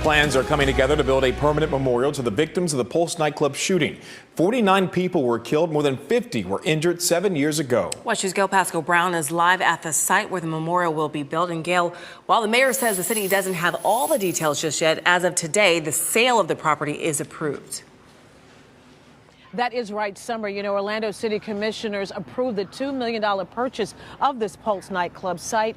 Plans are coming together to build a permanent memorial to the victims of the Pulse nightclub shooting. 49 people were killed, more than 50 were injured 7 years ago. WESH News' Gail Pascal Brown is live at the site where the memorial will be built. And Gail, while the mayor says the city doesn't have all the details just yet, as of today, the sale of the property is approved. That is right, Summer. You know, Orlando City Commissioners approved the $2 million purchase of this Pulse nightclub site.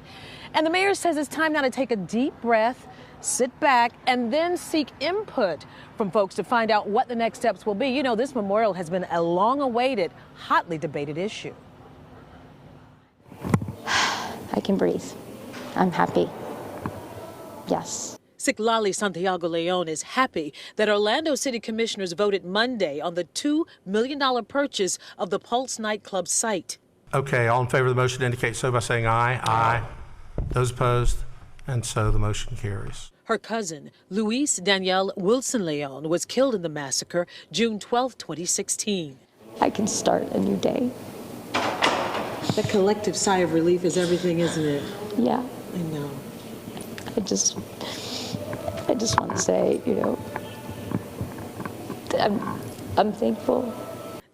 And the mayor says it's time now to take a deep breath, sit back, and then seek input from folks to find out what the next steps will be. You know, this memorial has been a long-awaited, hotly debated issue. I can breathe. I'm happy. Yes. Ciclali Santiago Leon is happy that Orlando City Commissioners voted Monday on the $2 million purchase of the Pulse nightclub site. Okay, all in favor of the motion indicate so by saying aye. Aye. Those opposed? And so the motion carries. Her cousin, Luis Danielle Wilson Leon, was killed in the massacre June 12, 2016. I can start a new day. The collective sigh of relief is everything, isn't it? Yeah. I know. I just want to say, you know, I'm thankful.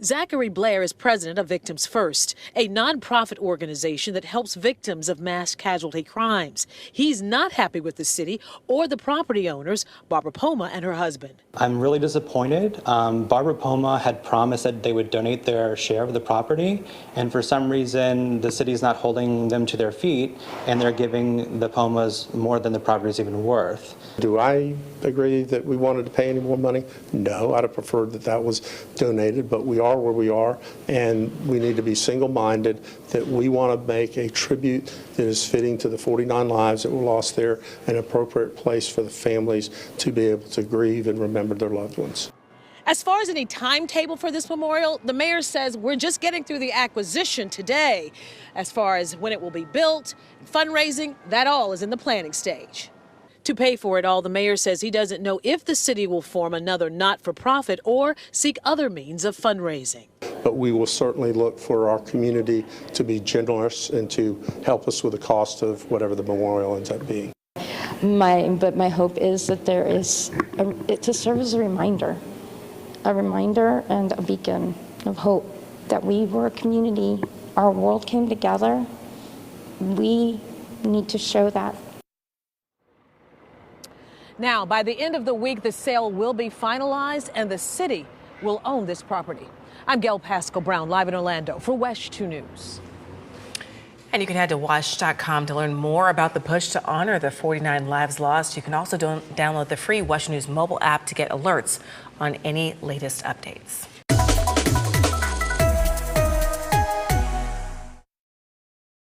Zachary Blair is president of Victims First, a nonprofit organization that helps victims of mass casualty crimes. He's not happy with the city or the property owners, Barbara Poma and her husband. I'm really disappointed. Barbara Poma had promised that they would donate their share of the property, and for some reason the city's not holding them to their feet, and they're giving the Pomas more than the property is even worth. Do I agree that we wanted to pay any more money? No, I'd have preferred that that was donated, but we are where we are, and we need to be single-minded that we want to make a tribute that is fitting to the 49 lives that were lost there, an appropriate place for the families to be able to grieve and remember their loved ones. As far as any timetable for this memorial, the mayor says we're just getting through the acquisition today. As far as when it will be built, fundraising, that all is in the planning stage. To pay for it all, the mayor says he doesn't know if the city will form another not-for-profit or seek other means of fundraising. But we will certainly look for our community to be generous and to help us with the cost of whatever the memorial ends up being. But my hope is that there is, it to serve as a reminder and a beacon of hope that we were a community, our world came together. We need to show that. Now, by the end of the week, the sale will be finalized and the city will own this property. I'm Gail Pascal Brown, live in Orlando for WESH 2 News. And you can head to WESH.com to learn more about the push to honor the 49 lives lost. You can also download the free WESH News mobile app to get alerts on any latest updates.